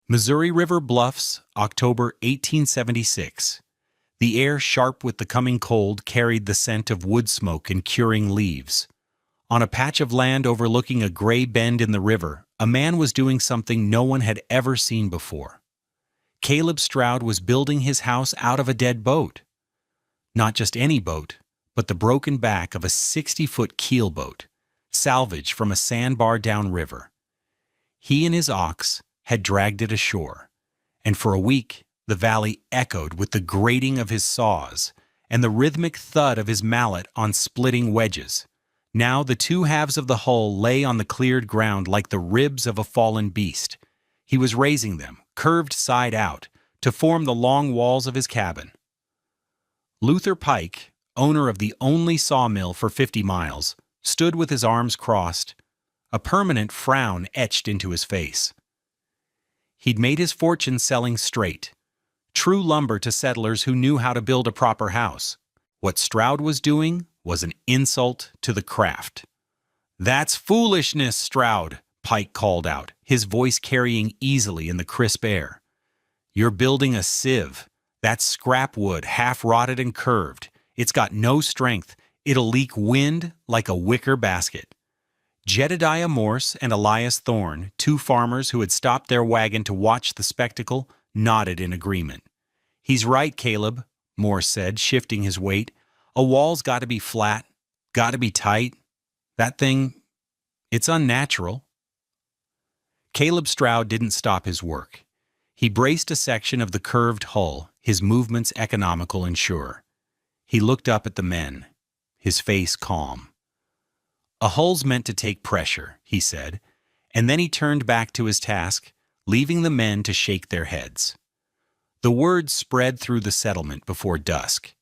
Missouri River Bluffs, October 1876. The air, sharp with the coming cold, carried the scent of wood smoke and curing leaves. On a patch of land overlooking a gray bend in the river, a man was doing something no one had ever seen before. Caleb Stroud was building his house out of a dead boat. Not just any boat, but the broken back of a 60-foot keelboat, salvaged from a sandbar downriver. He and his ox had dragged it ashore, and for a week the valley echoed with the grating of his saws and the rhythmic thud of his mallet on splitting wedges. Now the two halves of the hull lay on the cleared ground like the ribs of a fallen beast. He was raising them, curved side out, to form the long walls of his cabin. Luther Pike, owner of the only sawmill for 50 miles, stood with his arms crossed, a permanent frown etched into his face. He'd made his fortune selling straight, true lumber to settlers who knew how to build a proper house. What Stroud was doing was an insult to the craft. "That's foolishness, Stroud," Pike called out, his voice carrying easily in the crisp air. "You're building a sieve. That's scrap wood, half-rotted and curved. It's got no strength. It'll leak wind like a wicker basket." Jedediah Morse and Elias Thorne, two farmers who had stopped their wagon to watch the spectacle, nodded in agreement. "He's right, Caleb," Morse said, shifting his weight. "A wall's got to be flat, got to be tight. That thing, it's unnatural." Caleb Stroud didn't stop his work. He braced a section of the curved hull, his movements economical and sure. He looked up at the men, his face calm. "A hull's meant to take pressure," he said, and then he turned back to his task, leaving the men to shake their heads. The word spread through the settlement before dusk.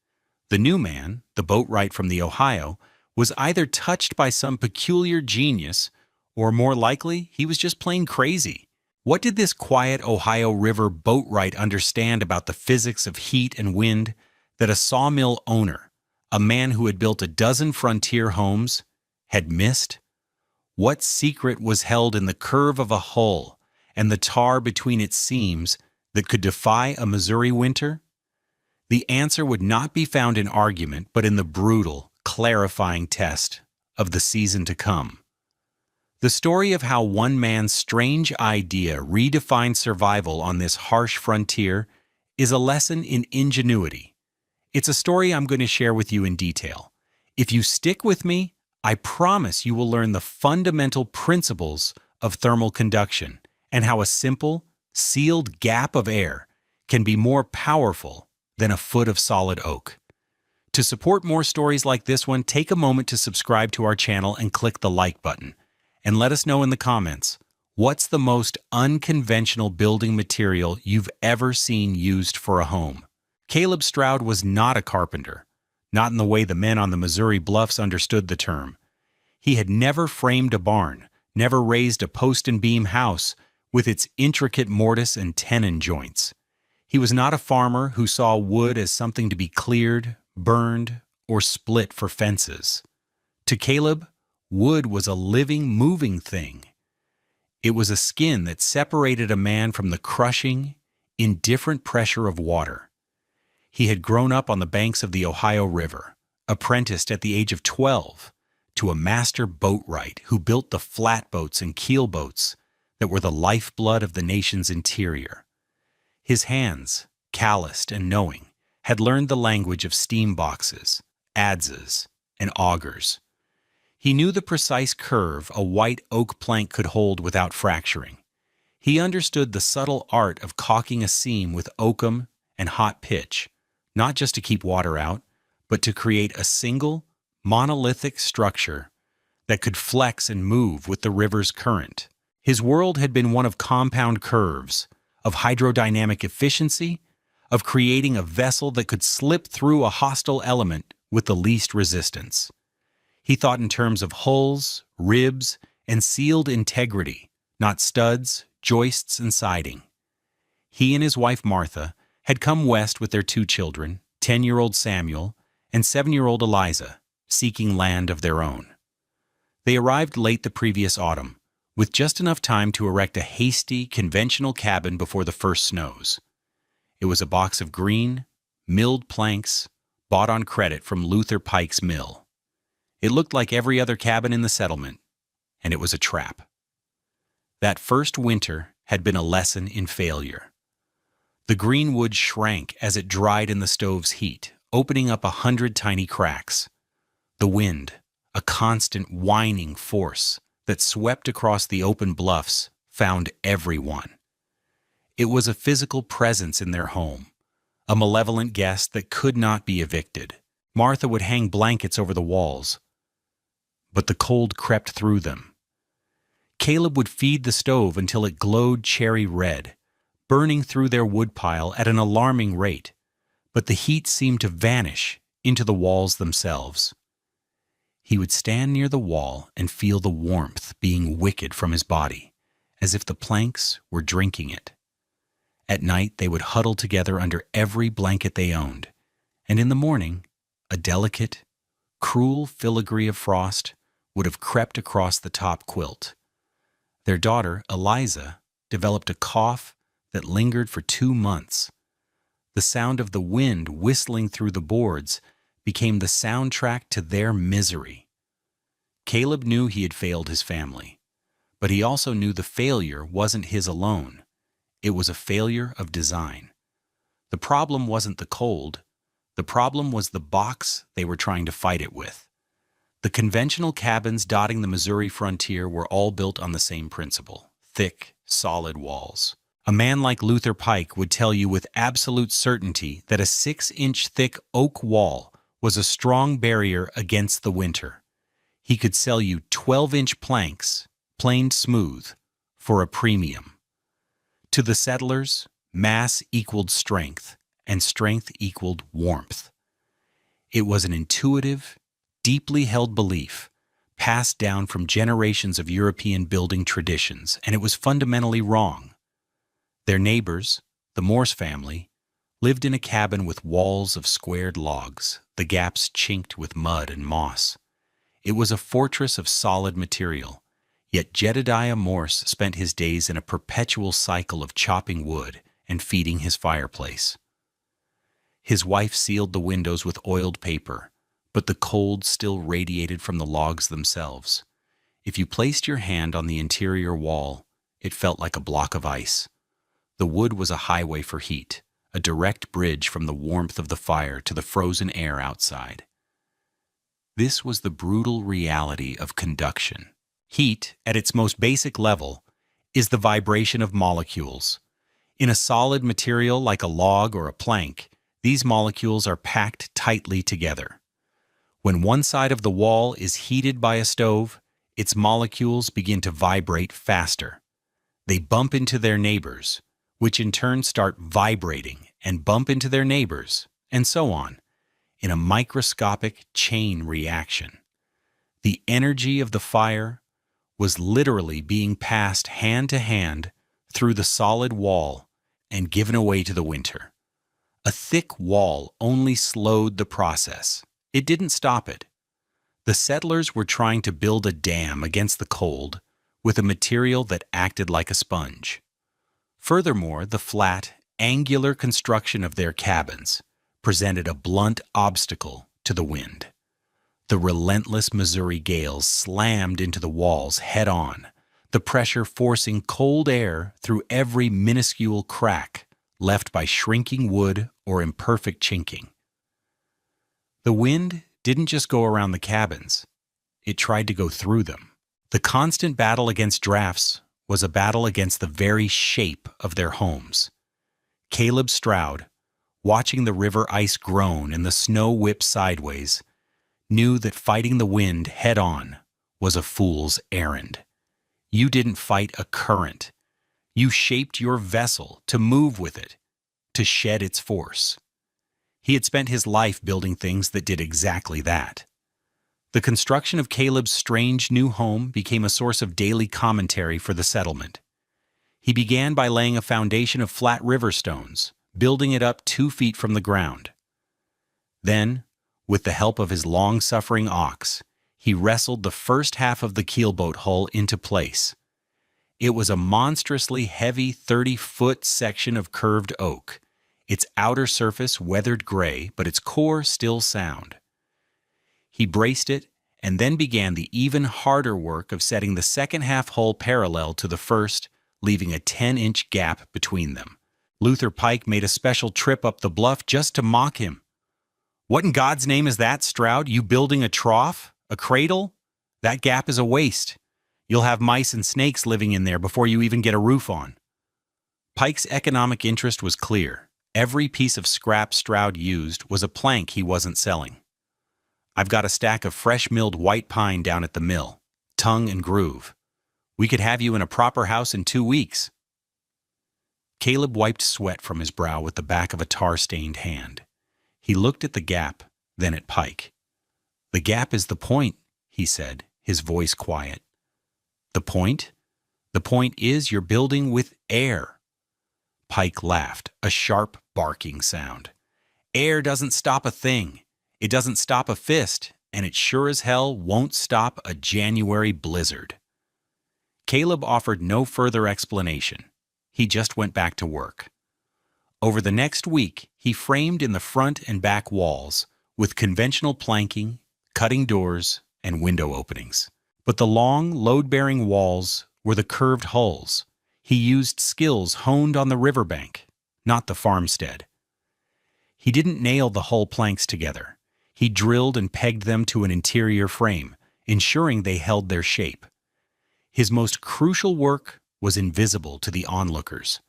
The new man, the boatwright from the Ohio, was either touched by some peculiar genius, or more likely, he was just plain crazy. What did this quiet Ohio River boatwright understand about the physics of heat and wind that a sawmill owner, a man who had built a dozen frontier homes, had missed? What secret was held in the curve of a hull and the tar between its seams that could defy a Missouri winter? The answer would not be found in argument, but in the brutal, clarifying test of the season to come. The story of how one man's strange idea redefined survival on this harsh frontier is a lesson in ingenuity. It's a story I'm going to share with you in detail. If you stick with me, I promise you will learn the fundamental principles of thermal conduction and how a simple, sealed gap of air can be more powerful than a foot of solid oak. To support more stories like this one, take a moment to subscribe to our channel and click the like button. And let us know in the comments, what's the most unconventional building material you've ever seen used for a home? Caleb Stroud was not a carpenter, not in the way the men on the Missouri Bluffs understood the term. He had never framed a barn, never raised a post and beam house with its intricate mortise and tenon joints. He was not a farmer who saw wood as something to be cleared, burned, or split for fences. To Caleb, wood was a living, moving thing. It was a skin that separated a man from the crushing, indifferent pressure of water. He had grown up on the banks of the Ohio River, apprenticed at the age of 12 to a master boatwright who built the flatboats and keelboats that were the lifeblood of the nation's interior. His hands, calloused and knowing, had learned the language of steam boxes, adzes, and augers. He knew the precise curve a white oak plank could hold without fracturing. He understood the subtle art of caulking a seam with oakum and hot pitch, not just to keep water out, but to create a single, monolithic structure that could flex and move with the river's current. His world had been one of compound curves, of hydrodynamic efficiency, of creating a vessel that could slip through a hostile element with the least resistance. He thought in terms of hulls, ribs, and sealed integrity, not studs, joists, and siding. He and his wife Martha had come west with their two children, 10-year-old Samuel and 7-year-old Eliza, seeking land of their own. They arrived late the previous autumn, with just enough time to erect a hasty, conventional cabin before the first snows. It was a box of green, milled planks, bought on credit from Luther Pike's mill. It looked like every other cabin in the settlement, and it was a trap. That first winter had been a lesson in failure. The green wood shrank as it dried in the stove's heat, opening up 100 tiny cracks. The wind, a constant whining force that swept across the open bluffs, found everyone. It was a physical presence in their home, a malevolent guest that could not be evicted. Martha would hang blankets over the walls, but the cold crept through them. Caleb would feed the stove until it glowed cherry red, burning through their woodpile at an alarming rate, but the heat seemed to vanish into the walls themselves. He would stand near the wall and feel the warmth being wicked from his body, as if the planks were drinking it. At night they would huddle together under every blanket they owned, and in the morning, a delicate, cruel filigree of frost would have crept across the top quilt. Their daughter, Eliza, developed a cough that lingered for 2 months. The sound of the wind whistling through the boards became the soundtrack to their misery. Caleb knew he had failed his family, but he also knew the failure wasn't his alone. It was a failure of design. The problem wasn't the cold. The problem was the box they were trying to fight it with. The conventional cabins dotting the Missouri frontier were all built on the same principle: thick, solid walls. A man like Luther Pike would tell you with absolute certainty that a 6-inch thick oak wall was a strong barrier against the winter. He could sell you 12-inch planks, planed smooth, for a premium. To the settlers, mass equaled strength, and strength equaled warmth. It was an intuitive, deeply held belief, passed down from generations of European building traditions, and it was fundamentally wrong. Their neighbors, the Morse family, lived in a cabin with walls of squared logs, the gaps chinked with mud and moss. It was a fortress of solid material, yet Jedediah Morse spent his days in a perpetual cycle of chopping wood and feeding his fireplace. His wife sealed the windows with oiled paper, but the cold still radiated from the logs themselves. If you placed your hand on the interior wall, it felt like a block of ice. The wood was a highway for heat, a direct bridge from the warmth of the fire to the frozen air outside. This was the brutal reality of conduction. Heat, at its most basic level, is the vibration of molecules. In a solid material like a log or a plank, these molecules are packed tightly together. When one side of the wall is heated by a stove, its molecules begin to vibrate faster. They bump into their neighbors, which in turn start vibrating and bump into their neighbors, and so on, in a microscopic chain reaction. The energy of the fire was literally being passed hand to hand through the solid wall and given away to the winter. A thick wall only slowed the process. It didn't stop it. The settlers were trying to build a dam against the cold with a material that acted like a sponge. Furthermore, the flat, angular construction of their cabins presented a blunt obstacle to the wind. The relentless Missouri gales slammed into the walls head-on, the pressure forcing cold air through every minuscule crack left by shrinking wood or imperfect chinking. The wind didn't just go around the cabins, it tried to go through them. The constant battle against drafts was a battle against the very shape of their homes. Caleb Stroud, watching the river ice groan and the snow whip sideways, knew that fighting the wind head-on was a fool's errand. You didn't fight a current. You shaped your vessel to move with it, to shed its force. He had spent his life building things that did exactly that. The construction of Caleb's strange new home became a source of daily commentary for the settlement. He began by laying a foundation of flat river stones, building it up 2 feet from the ground. Then, with the help of his long-suffering ox, he wrestled the first half of the keelboat hull into place. It was a monstrously heavy 30-foot section of curved oak, its outer surface weathered gray, but its core still sound. He braced it and then began the even harder work of setting the second-half hull parallel to the first, leaving a 10-inch gap between them. Luther Pike made a special trip up the bluff just to mock him. "What in God's name is that, Stroud? You building a trough? A cradle? That gap is a waste. You'll have mice and snakes living in there before you even get a roof on." Pike's economic interest was clear. Every piece of scrap Stroud used was a plank he wasn't selling. "I've got a stack of fresh-milled white pine down at the mill, tongue and groove. We could have you in a proper house in 2 weeks." Caleb wiped sweat from his brow with the back of a tar-stained hand. He looked at the gap, then at Pike. "The gap is the point," he said, his voice quiet. "The point? The point is you're building with air." Pike laughed, a sharp, barking sound. "Air doesn't stop a thing. It doesn't stop a fist, and it sure as hell won't stop a January blizzard." Caleb offered no further explanation. He just went back to work. Over the next week, he framed in the front and back walls with conventional planking, cutting doors, and window openings. But the long, load-bearing walls were the curved hulls. He used skills honed on the riverbank, not the farmstead. He didn't nail the hull planks together. He drilled and pegged them to an interior frame, ensuring they held their shape. His most crucial work was invisible to the onlookers.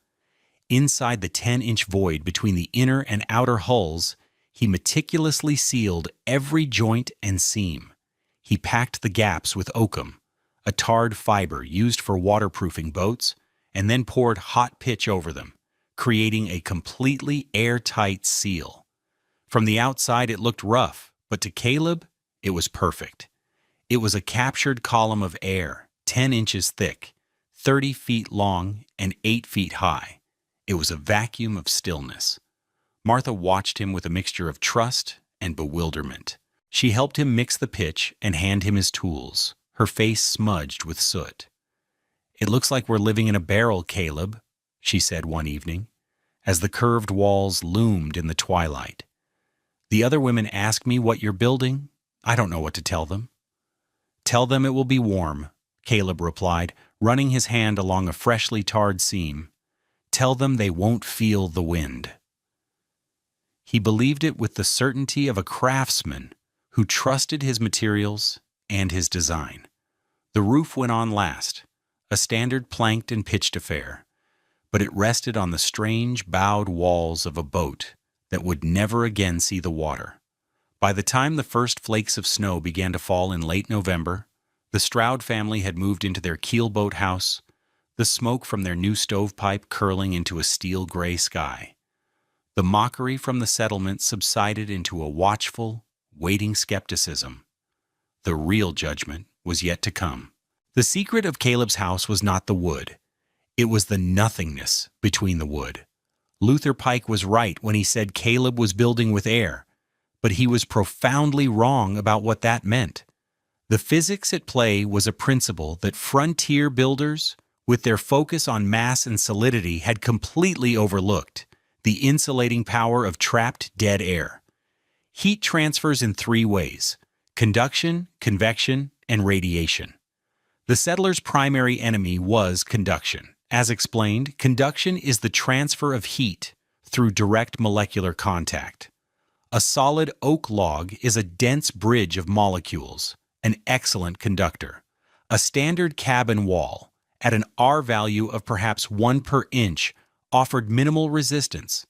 Inside the 10-inch void between the inner and outer hulls, he meticulously sealed every joint and seam. He packed the gaps with oakum, a tarred fiber used for waterproofing boats, and then poured hot pitch over them, creating a completely airtight seal. From the outside it looked rough, but to Caleb, it was perfect. It was a captured column of air, 10 inches thick, 30 feet long, and 8 feet high. It was a vacuum of stillness. Martha watched him with a mixture of trust and bewilderment. She helped him mix the pitch and hand him his tools, her face smudged with soot. "It looks like we're living in a barrel, Caleb," she said one evening, as the curved walls loomed in the twilight. "The other women ask me what you're building. I don't know what to tell them." "Tell them it will be warm," Caleb replied, running his hand along a freshly tarred seam. "Tell them they won't feel the wind." He believed it with the certainty of a craftsman who trusted his materials and his design. The roof went on last, a standard planked and pitched affair, but it rested on the strange bowed walls of a boat that would never again see the water. By the time the first flakes of snow began to fall in late November, the Stroud family had moved into their Keelboat house, the smoke from their new stovepipe curling into a steel-gray sky. The mockery from the settlement subsided into a watchful, waiting skepticism. The real judgment was yet to come. The secret of Caleb's house was not the wood. It was the nothingness between the wood. Luther Pike was right when he said Caleb was building with air, but he was profoundly wrong about what that meant. The physics at play was a principle that frontier builders, with their focus on mass and solidity, had completely overlooked: the insulating power of trapped dead air. Heat transfers in 3 ways: conduction, convection, and radiation. The settlers' primary enemy was conduction. As explained, conduction is the transfer of heat through direct molecular contact. A solid oak log is a dense bridge of molecules, an excellent conductor. A standard cabin wall, at an R value of perhaps 1 per inch, offered minimal resistance.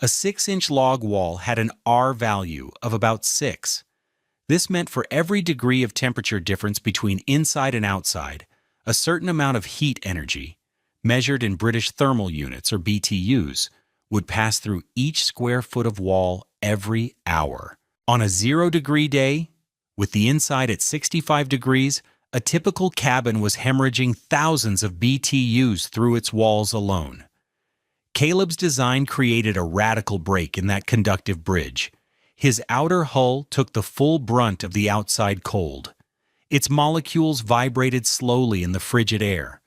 A 6-inch log wall had an R value of about 6. This meant for every degree of temperature difference between inside and outside, a certain amount of heat energy, measured in British thermal units or BTUs, would pass through each square foot of wall every hour. On a 0-degree day, with the inside at 65 degrees, a typical cabin was hemorrhaging thousands of BTUs through its walls alone. Caleb's design created a radical break in that conductive bridge. His outer hull took the full brunt of the outside cold. Its molecules vibrated slowly in the frigid air,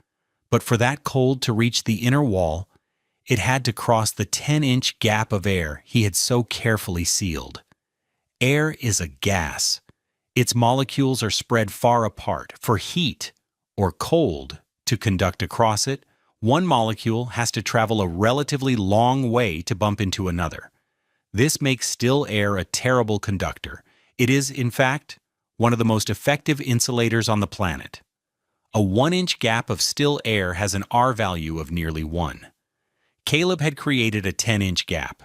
But for that cold to reach the inner wall, it had to cross the 10-inch gap of air he had so carefully sealed. Air is a gas. Its molecules are spread far apart. For heat, or cold, to conduct across it, one molecule has to travel a relatively long way to bump into another. This makes still air a terrible conductor. It is, in fact, one of the most effective insulators on the planet. A 1-inch gap of still air has an R value of nearly 1. Caleb had created a 10-inch gap,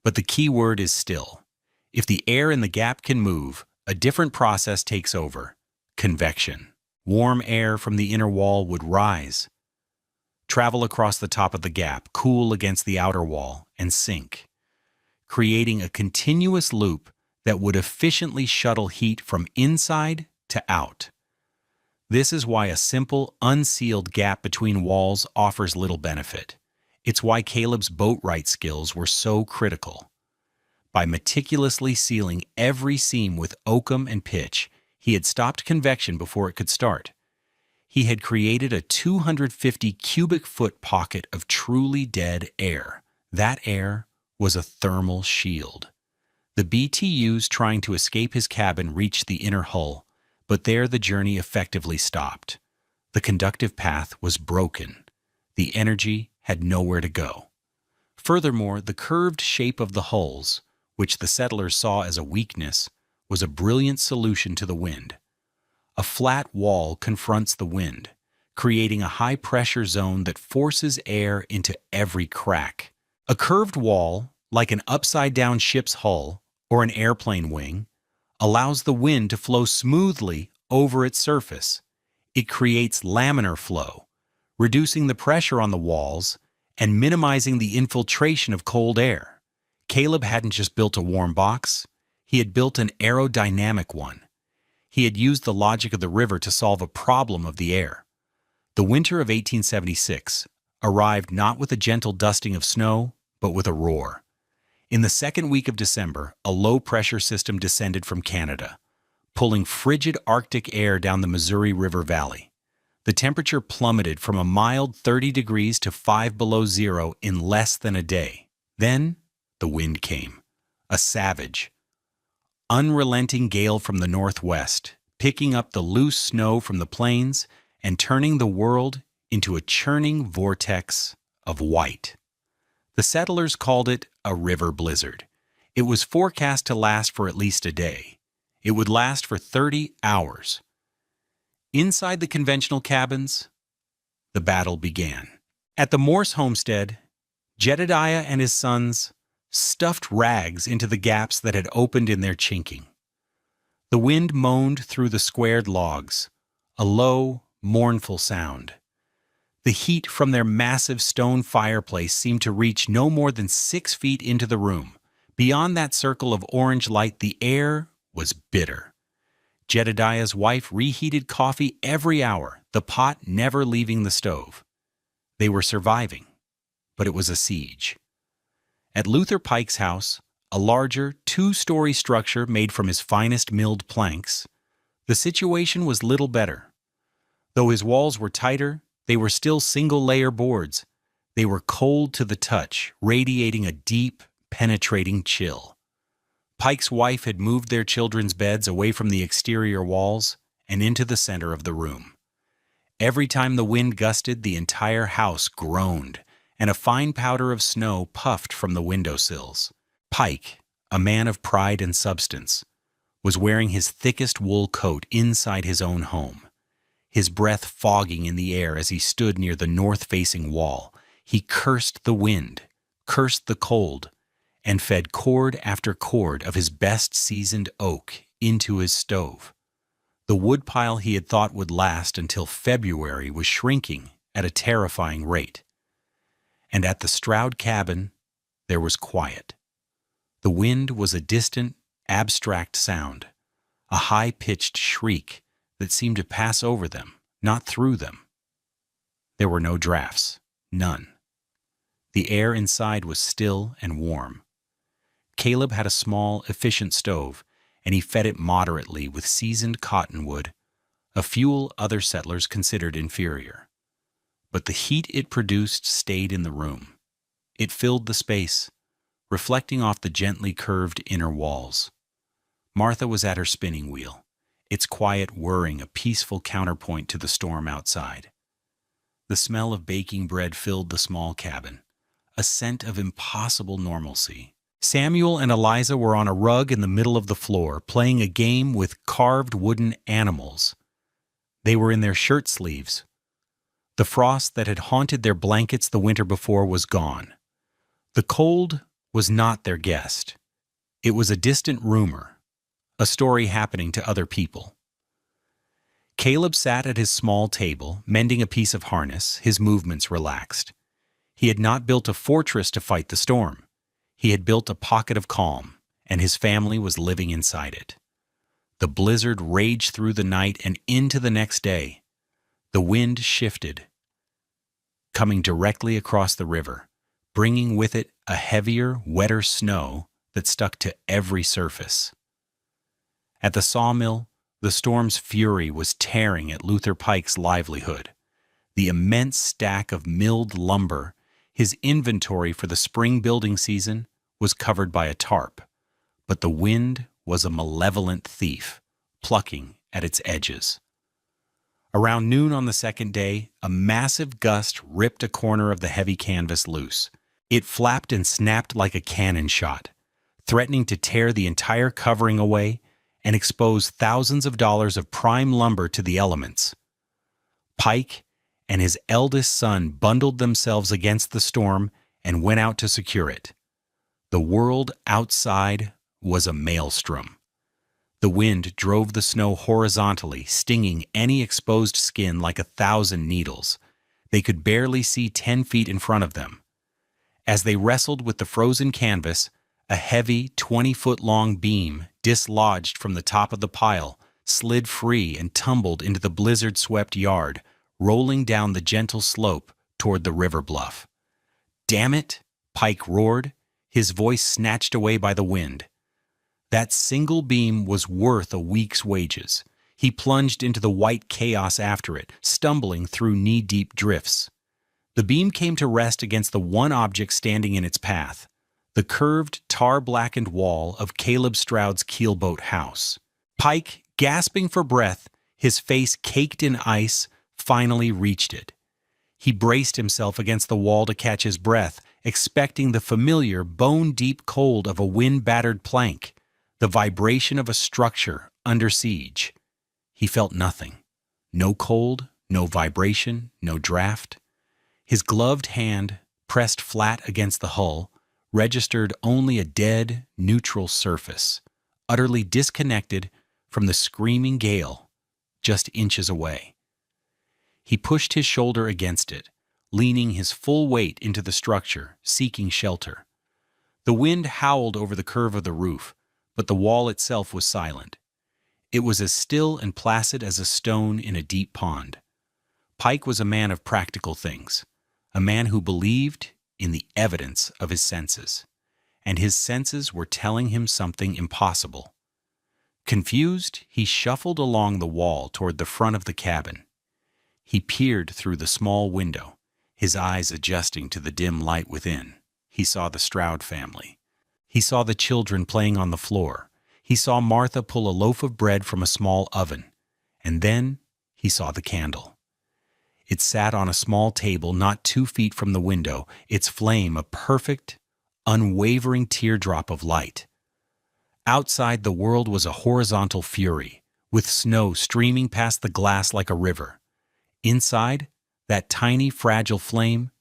but the key word is still. If the air in the gap can move, a different process takes over: convection. Warm air from the inner wall would rise, travel across the top of the gap, cool against the outer wall, and sink, creating a continuous loop that would efficiently shuttle heat from inside to out. This is why a simple, unsealed gap between walls offers little benefit. It's why Caleb's boatwright skills were so critical. By meticulously sealing every seam with oakum and pitch, he had stopped convection before it could start. He had created a 250 cubic foot pocket of truly dead air. That air was a thermal shield. The BTUs trying to escape his cabin reached the inner hull, but there the journey effectively stopped. The conductive path was broken. The energy had nowhere to go. Furthermore, the curved shape of the hulls, which the settlers saw as a weakness, was a brilliant solution to the wind. A flat wall confronts the wind, creating a high-pressure zone that forces air into every crack. A curved wall, like an upside-down ship's hull or an airplane wing, allows the wind to flow smoothly over its surface. It creates laminar flow, reducing the pressure on the walls and minimizing the infiltration of cold air. Caleb hadn't just built a warm box, he had built an aerodynamic one. He had used the logic of the river to solve a problem of the air. The winter of 1876 arrived not with a gentle dusting of snow, but with a roar. In the second week of December, a low-pressure system descended from Canada, pulling frigid Arctic air down the Missouri River Valley. The temperature plummeted from a mild 30 degrees to 5 below zero in less than a day. Then, the wind came, a savage, unrelenting gale from the northwest, picking up the loose snow from the plains and turning the world into a churning vortex of white. The settlers called it a river blizzard. It was forecast to last for at least a day. It would last for 30 hours. Inside the conventional cabins, the battle began. At the Morse homestead, Jedediah and his sons stuffed rags into the gaps that had opened in their chinking. The wind moaned through the squared logs, a low, mournful sound. The heat from their massive stone fireplace seemed to reach no more than 6 feet into the room. Beyond that circle of orange light, the air was bitter. Jedediah's wife reheated coffee every hour, the pot never leaving the stove. They were surviving, but it was a siege. At Luther Pike's house, a larger, 2-story structure made from his finest milled planks, the situation was little better. Though his walls were tighter, they were still single-layer boards. They were cold to the touch, radiating a deep, penetrating chill. Pike's wife had moved their children's beds away from the exterior walls and into the center of the room. Every time the wind gusted, the entire house groaned, and a fine powder of snow puffed from the windowsills. Pike, a man of pride and substance, was wearing his thickest wool coat inside his own home. His breath fogging in the air as he stood near the north-facing wall, he cursed the wind, cursed the cold, and fed cord after cord of his best-seasoned oak into his stove. The woodpile he had thought would last until February was shrinking at a terrifying rate. And at the Stroud cabin, there was quiet. The wind was a distant, abstract sound, a high-pitched shriek that seemed to pass over them, not through them. There were no drafts, none. The air inside was still and warm. Caleb had a small, efficient stove, and he fed it moderately with seasoned cottonwood, a fuel other settlers considered inferior. but the heat it produced stayed in the room. It filled the space, reflecting off the gently curved inner walls. Martha was at her spinning wheel, its quiet whirring a peaceful counterpoint to the storm outside. The smell of baking bread filled the small cabin, a scent of impossible normalcy. Samuel and Eliza were on a rug in the middle of the floor, playing a game with carved wooden animals. They were in their shirt sleeves. The frost that had haunted their blankets the winter before was gone. The cold was not their guest. It was a distant rumor, a story happening to other people. Caleb sat at his small table, mending a piece of harness, his movements relaxed. He had not built a fortress to fight the storm. He had built a pocket of calm, and his family was living inside it. The blizzard raged through the night and into the next day. The wind shifted, coming directly across the river, bringing with it a heavier, wetter snow that stuck to every surface. At the sawmill, the storm's fury was tearing at Luther Pike's livelihood. The immense stack of milled lumber, his inventory for the spring building season, was covered by a tarp, but the wind was a malevolent thief, plucking at its edges. Around noon on the second day, a massive gust ripped a corner of the heavy canvas loose. It flapped and snapped like a cannon shot, threatening to tear the entire covering away and expose thousands of dollars of prime lumber to the elements. Pike and his eldest son bundled themselves against the storm and went out to secure it. The world outside was a maelstrom. The wind drove the snow horizontally, stinging any exposed skin like 1,000 needles. They could barely see 10 feet in front of them. As they wrestled with the frozen canvas, a heavy 20-foot-long beam dislodged from the top of the pile, slid free and tumbled into the blizzard-swept yard, rolling down the gentle slope toward the river bluff. "Damn it!" Pike roared, his voice snatched away by the wind. That single beam was worth a week's wages. He plunged into the white chaos after it, stumbling through knee-deep drifts. The beam came to rest against the one object standing in its path, the curved, tar-blackened wall of Caleb Stroud's Keelboat house. Pike, gasping for breath, his face caked in ice, finally reached it. He braced himself against the wall to catch his breath, expecting the familiar, bone-deep cold of a wind-battered plank, the vibration of a structure under siege. He felt nothing. No cold, no vibration, no draft. His gloved hand, pressed flat against the hull, registered only a dead, neutral surface, utterly disconnected from the screaming gale just inches away. He pushed his shoulder against it, leaning his full weight into the structure, seeking shelter. The wind howled over the curve of the roof, but the wall itself was silent. It was as still and placid as a stone in a deep pond. Pike was a man of practical things, a man who believed in the evidence of his senses, and his senses were telling him something impossible. Confused, he shuffled along the wall toward the front of the cabin. He peered through the small window, his eyes adjusting to the dim light within. He saw the Stroud family. He saw the children playing on the floor. He saw Martha pull a loaf of bread from a small oven. And then he saw the candle. It sat on a small table not 2 feet from the window, its flame a perfect, unwavering teardrop of light. Outside, the world was a horizontal fury, with snow streaming past the glass like a river. Inside, that tiny, fragile flame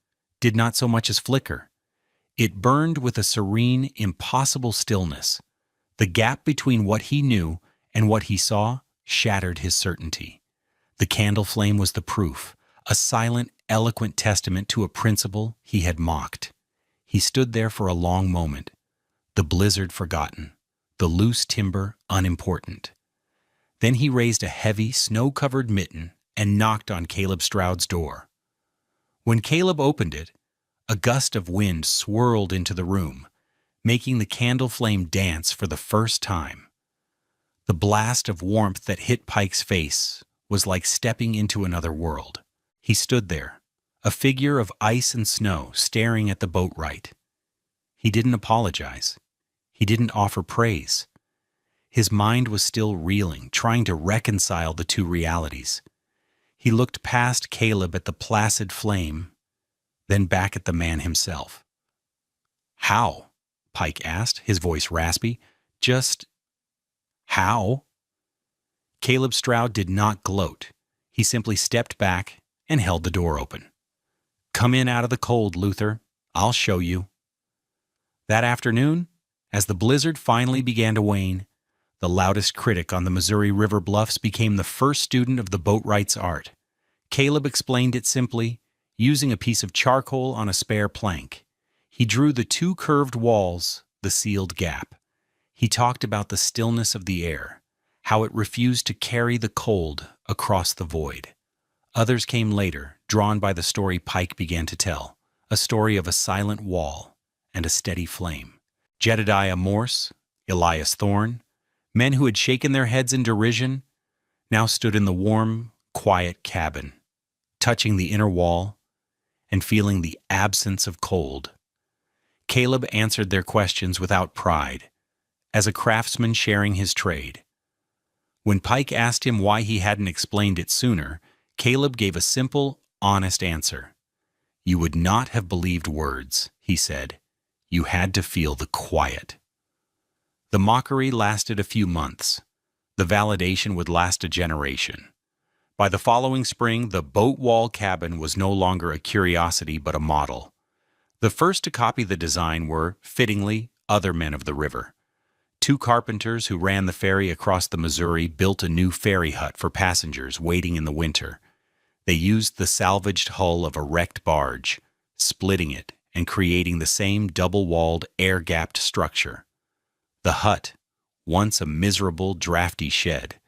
did not so much as flicker. It burned with a serene, impossible stillness. The gap between what he knew and what he saw shattered his certainty. The candle flame was the proof, a silent, eloquent testament to a principle he had mocked. He stood there for a long moment, the blizzard forgotten, the loose timber unimportant. Then he raised a heavy, snow-covered mitten and knocked on Caleb Stroud's door. When Caleb opened it, a gust of wind swirled into the room, making the candle flame dance for the first time. The blast of warmth that hit Pike's face was like stepping into another world. He stood there, a figure of ice and snow staring at the boatwright. He didn't apologize. He didn't offer praise. His mind was still reeling, trying to reconcile the two realities. He looked past Caleb at the placid flame, then back at the man himself. "How?" Pike asked, his voice raspy. "Just how?" Caleb Stroud did not gloat. He simply stepped back and held the door open. "Come in out of the cold, Luther. I'll show you." That afternoon, as the blizzard finally began to wane, the loudest critic on the Missouri River bluffs became the first student of the boatwright's art. Caleb explained it simply, using a piece of charcoal on a spare plank. He drew the two curved walls, the sealed gap. He talked about the stillness of the air, how it refused to carry the cold across the void. Others came later, drawn by the story Pike began to tell, a story of a silent wall and a steady flame. Jedediah Morse, Elias Thorne, men who had shaken their heads in derision, now stood in the warm, quiet cabin, touching the inner wall and feeling the absence of cold. Caleb answered their questions without pride, as a craftsman sharing his trade. When Pike asked him why he hadn't explained it sooner, Caleb gave a simple, honest answer. "You would not have believed words," he said. "You had to feel the quiet." The mockery lasted a few months. The validation would last a generation. By the following spring, the boat wall cabin was no longer a curiosity but a model. The first to copy the design were, fittingly, other men of the river. Two carpenters who ran the ferry across the Missouri built a new ferry hut for passengers waiting in the winter. They used the salvaged hull of a wrecked barge, splitting it and creating the same double-walled, air-gapped structure. The hut, once a miserable, drafty shed,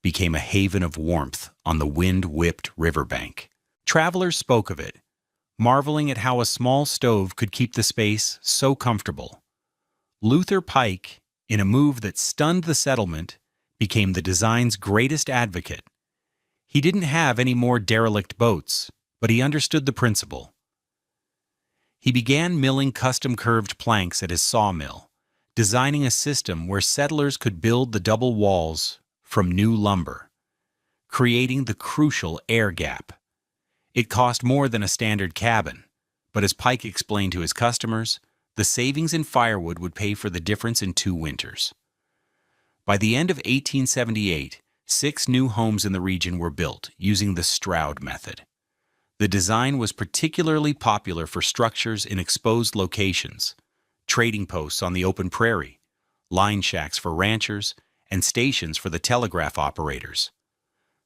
became a haven of warmth on the wind-whipped riverbank. Travelers spoke of it, marveling at how a small stove could keep the space so comfortable. Luther Pike, in a move that stunned the settlement, became the design's greatest advocate. He didn't have any more derelict boats, but he understood the principle. He began milling custom-curved planks at his sawmill, designing a system where settlers could build the double walls from new lumber, creating the crucial air gap. It cost more than a standard cabin, but as Pike explained to his customers, the savings in firewood would pay for the difference in 2 winters. By the end of 1878, 6 new homes in the region were built using the Stroud method. The design was particularly popular for structures in exposed locations, trading posts on the open prairie, line shacks for ranchers, and stations for the telegraph operators.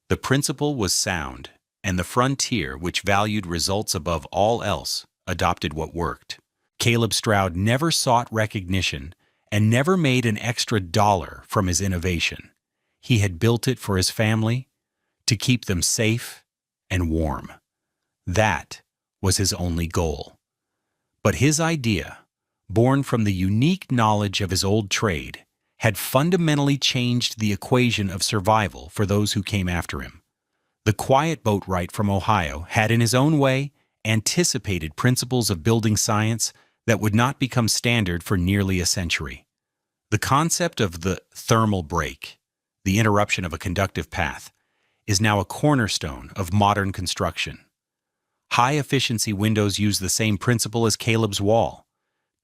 The principle was sound, and the frontier, which valued results above all else, adopted what worked. Caleb Stroud never sought recognition and never made an extra dollar from his innovation. He had built it for his family, to keep them safe and warm. That was his only goal. But his idea, born from the unique knowledge of his old trade, had fundamentally changed the equation of survival for those who came after him. The quiet boatwright from Ohio had, in his own way, anticipated principles of building science that would not become standard for nearly a century. The concept of the thermal break, the interruption of a conductive path, is now a cornerstone of modern construction. High-efficiency windows use the same principle as Caleb's wall,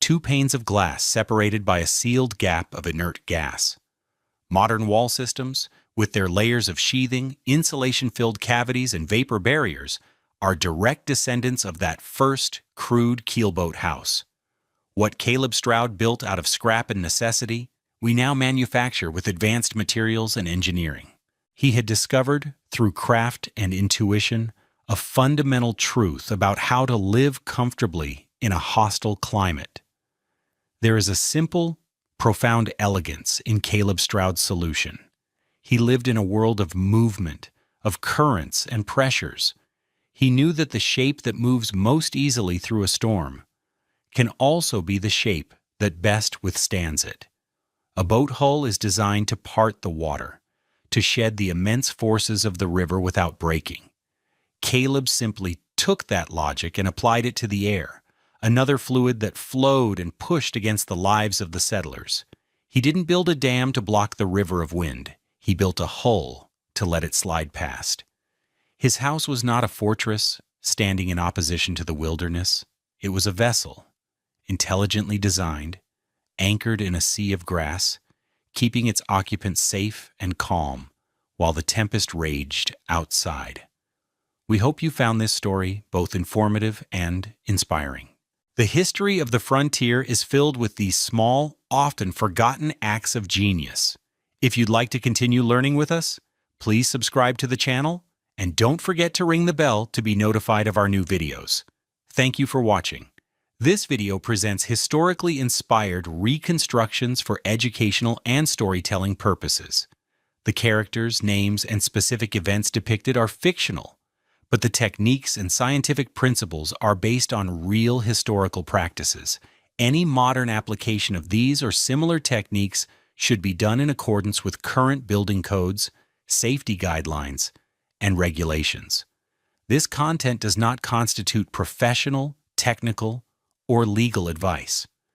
2 panes of glass separated by a sealed gap of inert gas. Modern wall systems, with their layers of sheathing, insulation-filled cavities, and vapor barriers, are direct descendants of that first, crude keelboat house. What Caleb Stroud built out of scrap and necessity, we now manufacture with advanced materials and engineering. He had discovered, through craft and intuition, a fundamental truth about how to live comfortably in a hostile climate. There is a simple, profound elegance in Caleb Stroud's solution. He lived in a world of movement, of currents and pressures. He knew that the shape that moves most easily through a storm can also be the shape that best withstands it. A boat hull is designed to part the water, to shed the immense forces of the river without breaking. Caleb simply took that logic and applied it to the air, another fluid that flowed and pushed against the lives of the settlers. He didn't build a dam to block the river of wind. He built a hull to let it slide past. His house was not a fortress standing in opposition to the wilderness. It was a vessel, intelligently designed, anchored in a sea of grass, keeping its occupants safe and calm while the tempest raged outside. We hope you found this story both informative and inspiring. The history of the frontier is filled with these small, often forgotten acts of genius. If you'd like to continue learning with us, please subscribe to the channel and don't forget to ring the bell to be notified of our new videos. Thank you for watching. This video presents historically inspired reconstructions for educational and storytelling purposes. The characters, names, and specific events depicted are fictional, but the techniques and scientific principles are based on real historical practices. Any modern application of these or similar techniques should be done in accordance with current building codes, safety guidelines, and regulations. This content does not constitute professional, technical, or legal advice.